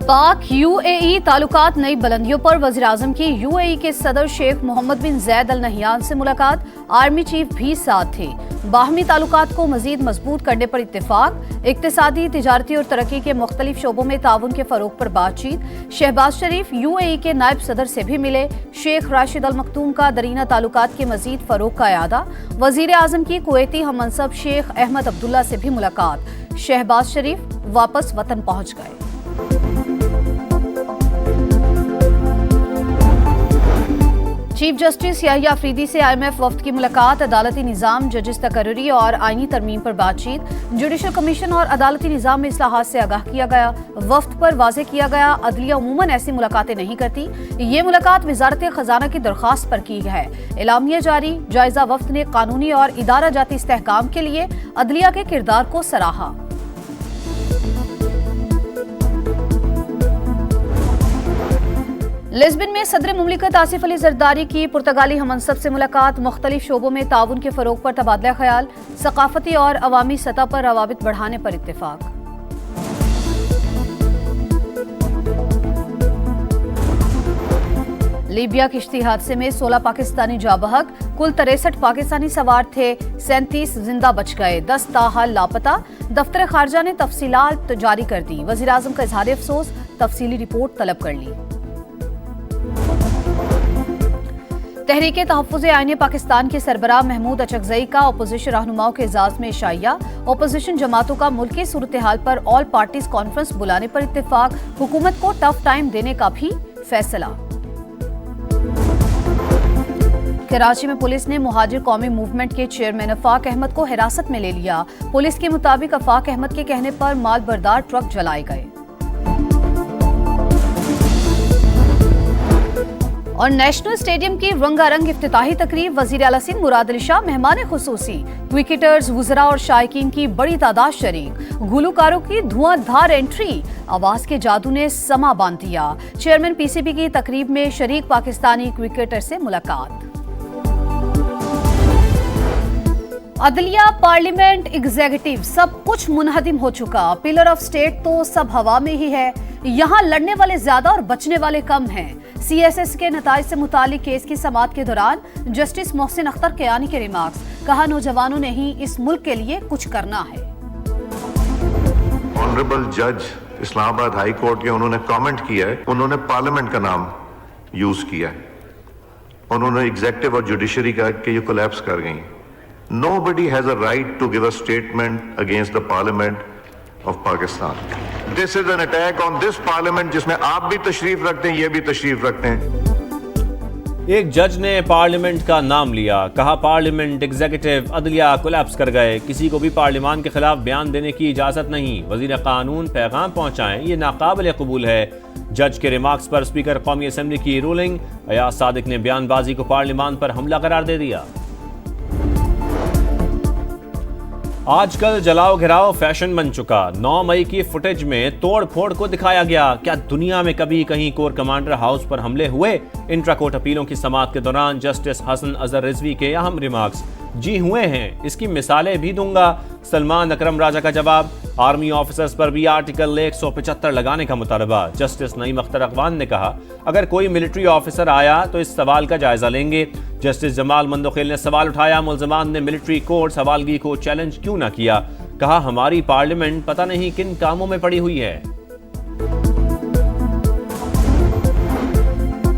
पाक यूएई ताल्लुकात नई बुलंदियों पर वज़ीर-ए-आज़म की यूएई के सदर शेख मोहम्मद बिन ज़ैद अल नहयान से मुलाकात। आर्मी चीफ भी साथ थे। बाहमी ताल्लुकात को मजीद मजबूत करने पर इत्तेफाक। इक्तिसादी, तिजारती और तरक्की के मुख्तलिफ शोबों में ताउन के फरोग पर बातचीत। शहबाज शरीफ यूएई के नायब सदर से भी मिले। शेख राशिद अल मखतूम का दरीना ताल्लुकात के मजीद फरोग का इरादा। वज़ीर-ए-आज़म की कुवैती हममनसब शेख अहमद अब्दुल्ला से भी मुलाकात। शहबाज शरीफ वापस वतन पहुंच गए। चीफ जस्टिस याहिया अफरीदी से IMF वफ्द की मुलाकात। अदालती निज़ाम, जजिस तकर्री और आईनी तरमीम पर बातचीत। जुडिशल कमीशन और अदालती निज़ाम में इस्लाहात से आगाह किया गया। वफ्द पर वाज़ेह किया गया, अदलिया उमूमन ऐसी मुलाकातें नहीं करती। ये मुलाकात वजारत खजाना की दरख्वास्त पर की है। एलामिया जारी। जायजा वफ्द ने कानूनी और इदारा जाती इस्तेहकाम के लिए अदलिया के किरदार को सराहा। लिस्बन में सदर मुमलिकत आसिफ अली जरदारी की पुर्तगाली हममनसब से मुलाकात। मुख्तलिफ शोबों में ताउन के फरोग पर तबादला ख्याल। सकाफती और अवामी सतह पर रवाबित बढ़ाने पर इत्तेफाक। लीबिया किश्ती हादसे में 16 पाकिस्तानी जा बहक। कुल 63 पाकिस्तानी सवार थे। 37 जिंदा बच गए, 10 ताहाल लापता। दफ्तर खारजा ने तफसीलात जारी कर दी। वज़ीर-ए-आज़म का इजहार अफसोस, तफसीली रिपोर्ट तलब कर ली। तहरीके तहफ़्फ़ुज़ आईन पाकिस्तान के सरबराह महमूद अचकज़ई का अपोजिशन रहनुमाओं के एजाज़ में इशाइया। अपोजिशन जमातों का मुल्की सूरत हाल पर ऑल पार्टीज कॉन्फ्रेंस बुलाने पर इत्तेफाक। हुकूमत को टफ टाइम देने का भी फैसला। कराची में पुलिस ने मुहाजिर कौमी मूवमेंट के चेयरमैन अफाक अहमद को हिरासत में ले लिया। पुलिस के मुताबिक अफाक अहमद के कहने पर माल बरदार ट्रक जलाए गए। और नेशनल स्टेडियम की रंगारंग इफ्तिताही तकरीब। वज़ीर आला सिंध मुराद अली शाह मेहमान खुसूसी। क्रिकेटर्स, वुज़रा और शायकीन की बड़ी तादाद शरीक। गुलकारों की धुआंधार एंट्री। आवाज के जादू ने समा बांध दिया। चेयरमैन PCB की तकरीब में शरीक पाकिस्तानी क्रिकेटर से मुलाकात। अदलिया, पार्लियामेंट, एग्जीक्यूटिव सब कुछ मुनहदिम हो चुका। पिलर ऑफ स्टेट तो सब हवा में ही है। यहाँ लड़ने वाले ज्यादा और बचने वाले कम हैं। CSS के नताइज से मुतालिक केस की समाअत के दौरान जस्टिस मोहसिन अख्तर कियानी के रिमार्क्स। कहा, नौजवानों ने ही इस मुल्क के लिए कुछ करना है। ऑनरेबल जज इस्लामाबाद हाई कोर्ट के उन्होंने कमेंट किया है, उन्होंने पार्लियामेंट का नाम यूज किया है। उन्होंने एग्जीक्यूटिव और जुडिशरी का कि ये कोलैप्स कर गई। Nobody has a right to give a statement against the Parliament of Pakistan. This is an attack on this Parliament जिसमें आप भी तशरीफ रखते हैं, ये भी तशरीफ रखते हैं। एक जज ने पार्लियामेंट का नाम लिया, कहा पार्लियामेंट, एग्जीक्यूटिव, अदलिया कोलैप्स कर गए। किसी को भी पार्लियामान के खिलाफ बयान देने की इजाजत नहीं। वजीर कानून पैगाम पहुंचाएं, ये नाकाबिल कबूल है। जज के रिमार्क्स पर स्पीकर कौमी असम्बली की रूलिंग। अयाज सादिक ने बयानबाजी को पार्लियामान पर हमला करार दे दिया। आजकल जलाओ घिराओ फैशन बन चुका। 9 मई की फुटेज में तोड़ फोड़ को दिखाया गया। क्या दुनिया में कभी कहीं कोर कमांडर हाउस पर हमले हुए? इंट्रा कोर्ट अपीलों की समाअत के दौरान जस्टिस हसन अजहर रिजवी के अहम रिमार्क्स। जी हुए हैं, इसकी मिसालें भी दूंगा। सलमान अकरम राजा का जवाब। आर्मी ऑफिसर्स पर भी आर्टिकल 175 लगाने का मुतालबा। जस्टिस नईम अख्तर अकवान ने कहा, अगर कोई मिलिट्री ऑफिसर आया तो इस सवाल का जायजा लेंगे। जस्टिस जमाल मंदोखिल ने सवाल उठाया, मुल्ज़िमान ने मिलिट्री कोर्ट सवालगी को चैलेंज क्यों ना किया? कहा, हमारी पार्लियामेंट पता नहीं किन कामों में पड़ी हुई है।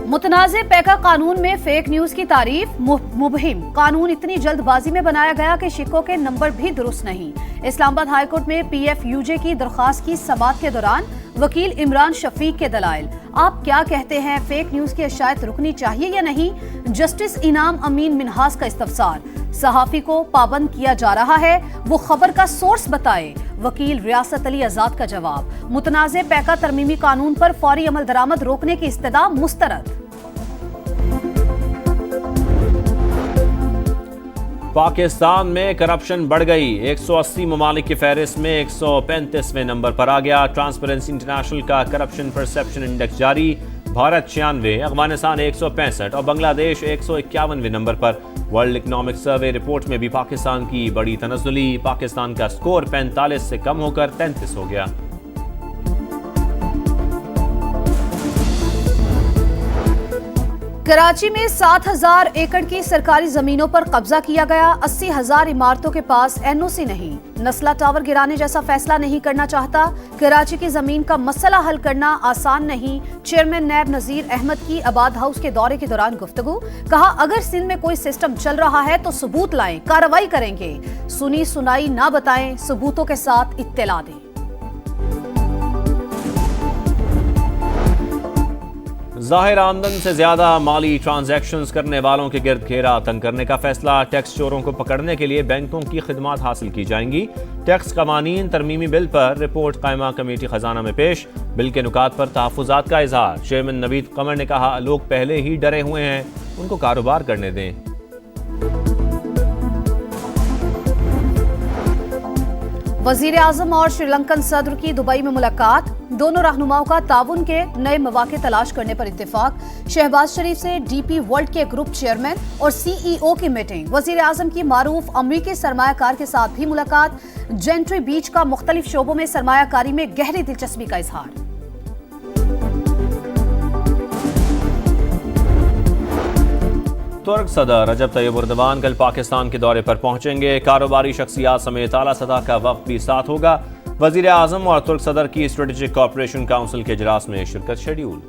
मुतनाज़े पैका कानून में फेक न्यूज की तारीफ। मुबहिम कानून इतनी जल्दबाजी में बनाया गया कि शिक्कों के नंबर भी दुरुस्त नहीं। इस्लामाबाद हाईकोर्ट में PFUJ की दरख्वास्त की समाअत के दौरान वकील इमरान शफीक के दलाइल। आप क्या कहते हैं, फेक न्यूज की अशायत रुकनी चाहिए या नहीं? जस्टिस इनाम अमीन मिनहास का इस्तफसार। सहाफी को पाबंद किया जा रहा है, वो खबर का सोर्स बताए। वकील रियासत अली आजाद का जवाब। मुतनाज़े पैका तरमीमी कानून पर फौरी अमल दरामद रोकने की इस्तदा मुस्तरद। पाकिस्तान में करप्शन बढ़ गई। 180 ममालिक की फहरिस्त में 135वें नंबर पर आ गया। ट्रांसपेरेंसी इंटरनेशनल का करप्शन परसेप्शन इंडेक्स जारी। भारत 96, अफगानिस्तान 165 और बांग्लादेश 151वें नंबर पर। वर्ल्ड इकोनॉमिक सर्वे रिपोर्ट में भी पाकिस्तान की बड़ी तनज़्ज़ुली। पाकिस्तान का स्कोर 45 से कम होकर 33 हो गया। कराची में 7,000 एकड़ की सरकारी जमीनों पर कब्जा किया गया। 80,000 इमारतों के पास एनओसी नहीं। नस्ला टावर गिराने जैसा फैसला नहीं करना चाहता। कराची की जमीन का मसला हल करना आसान नहीं। चेयरमैन नैब नजीर अहमद की आबाद हाउस के दौरे के दौरान गुफ्तगू। कहा, अगर सिंध में कोई सिस्टम चल रहा है तो सबूत लाएं, कार्रवाई करेंगे। सुनी सुनाई ना बताएं, सबूतों के साथ इत्तला दें। जाहिर आमदन से ज्यादा माली ट्रांजैक्शंस करने वालों के गिर्द घेरा तंग करने का फैसला। टैक्स चोरों को पकड़ने के लिए बैंकों की खिदमात हासिल की जाएंगी। टैक्स कवानीन तरमीमी बिल पर रिपोर्ट कायमा कमेटी खजाना में पेश। बिल के नुकात पर तहफ़्फ़ुज़ात का इजहार। चेयरमैन नवीद कमर ने कहा, लोग पहले ही डरे हुए हैं, उनको कारोबार करने दें। वजीर आजम और श्रीलंकन सदर की दुबई में मुलाकात। दोनों रहनुमाओं का ताउन के नए मौके तलाश करने पर इत्तेफाक। शहबाज शरीफ से डीपी वर्ल्ड के ग्रुप चेयरमैन और सीईओ की मीटिंग। वजीर आजम की मारूफ अमरीकी सरमायाकार के साथ भी मुलाकात। जेंट्री बीच का मुख्तलिफ शोबों में सरमायाकारी में गहरी दिलचस्पी का इजहार। तुर्क सदर रजब तैयब एर्दोगान कल पाकिस्तान के दौरे पर पहुंचेंगे। कारोबारी शख्सियात समेत आला सतह का वफ्द भी साथ होगा। वजीर आजम और तुर्क सदर की स्ट्रेटेजिक कोऑपरेशन काउंसिल के इजलास में शिरकत शेड्यूल।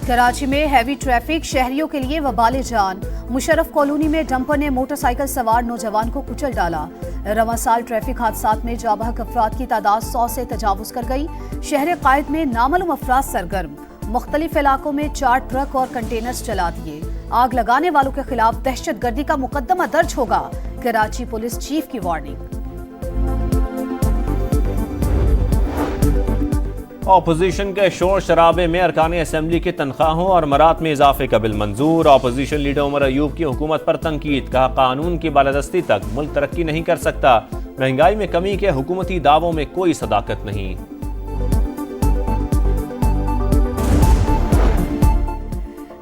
कराची में हैवी ट्रैफिक शहरियों के लिए वबाले जान। मुशर्रफ कॉलोनी में डंपर ने मोटरसाइकिल सवार नौजवान को कुचल डाला। रवां साल ट्रैफिक हादसात में जाबहक अफराद की तादाद 100 से तजावुज कर गई। शहर कायद में नामालूम अफराद सरगर्म। मुख्तलिफ इलाकों में 4 ट्रक और कंटेनर्स चला दिए। आग लगाने वालों के खिलाफ दहशतगर्दी का मुकदमा दर्ज होगा। कराची पुलिस चीफ की वार्निंग। ऑपोजिशन के शोर शराबे में अरकान असेंबली की तनख्वाहों और मरात में इजाफे का बिल मंजूर। ऑपोजिशन लीडर उमर अयूब की हुकूमत पर तनकीद। कहा, कानून की बालादस्ती तक मुल्क तरक्की नहीं कर सकता। महंगाई में कमी के हुकूमती दावों में कोई सदाकत नहीं।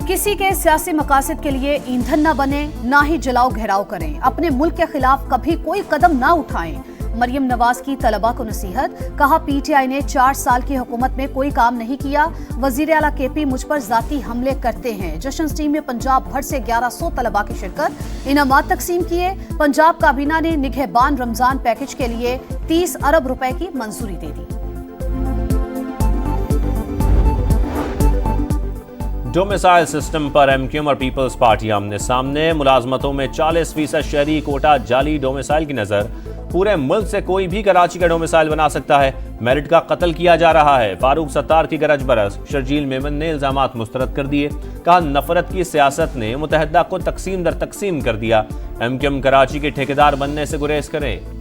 किसी के सियासी मकासद के लिए ईंधन न बने, ना ही जलाओ घेराव करें। अपने मुल्क के खिलाफ कभी कोई कदम ना उठाएं। मरियम नवाज की तलबा को नसीहत। कहा, पीटीआई ने 4 साल की हुकूमत में कोई काम नहीं किया। वजीर आला केपी मुझ पर जाती हमले करते हैं। जश्न स्टीम में पंजाब भर से 1100 तलबा की शिरकत। इनामात तकसीम किए। पंजाब काबीना ने निगहबान रमजान पैकेज के लिए 30 अरब रुपए की मंजूरी दे दी। डोमिसाइल सिस्टम पर एमक्यूएम और पीपल्स पार्टी आमने सामने। मुलाजमतों में 40% शहरी कोटा जाली डोमिसाइल की नजर। पूरे मुल्क से कोई भी कराची का डोमिसाइल बना सकता है। मेरिट का कत्ल किया जा रहा है। फारूक सत्तार की गरज बरस। शर्जील मेमन ने इल्जामात मुस्तरद कर दिए। कहा, नफरत की सियासत ने मुतहदा को तकसीम दर तकसीम कर दिया। एमक्यूएम कराची के ठेकेदार बनने से गुरेज करें।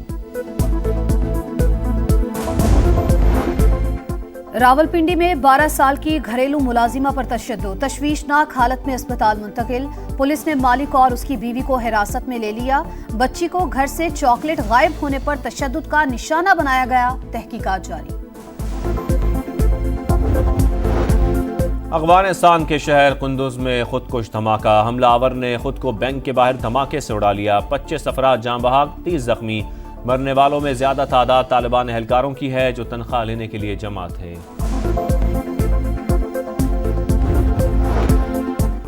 रावलपिंडी में 12 साल की घरेलू मुलाजिमा पर तशद्दुद। तशवीशनाक हालत में अस्पताल मुंतकिल। पुलिस ने मालिक और उसकी बीवी को हिरासत में ले लिया। बच्ची को घर से चॉकलेट गायब होने पर तशद्दुद का निशाना बनाया गया। तहकीकात जारी। अफगानिस्तान के शहर कुंदुज में खुदकुश धमाका। हमलावर ने खुद को बैंक के बाहर धमाके से उड़ा लिया। 25 अफराद जाँ बहक, 30 जख्मी। मरने वालों में ज्यादा तादाद तालिबान एहलकारों की है जो तनख्वाह लेने के लिए जमा थे।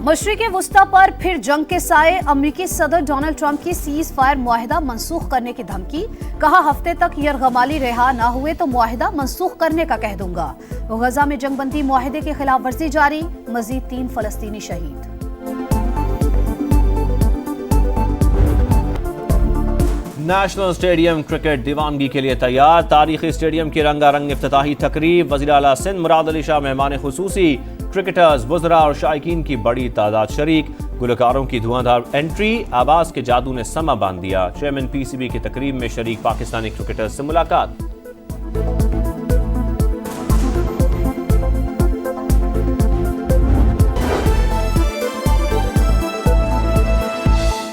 मशरिक़ वुस्ता पर फिर जंग के साए। अमरीकी सदर डोनाल्ड ट्रंप की सीज फायर मुआहिदा मनसूख करने की धमकी। कहा, हफ्ते तक यरगमाली रिहा ना हुए तो मुआहिदा मनसूख करने का कह दूंगा। गजा में जंगबंदी मुआहिदे की खिलाफ वर्जी जारी। मजीद 3 फलस्तीनी शहीद। नेशनल स्टेडियम क्रिकेट दीवानगी के लिए तैयार। तारीखी स्टेडियम की रंगारंग इफ्तिताही तकरीब। वज़ीर आला सिंध मुराद अली शाह मेहमान खुसूसी। क्रिकेटर्स, वुज़रा और शायकीन की बड़ी तादाद शरीक। गुलकारों की धुआंधार एंट्री। आवाज़ के जादू ने समा बांध दिया। चेयरमैन पीसीबी की तकरीब में शरीक पाकिस्तानी क्रिकेटर्स से मुलाकात।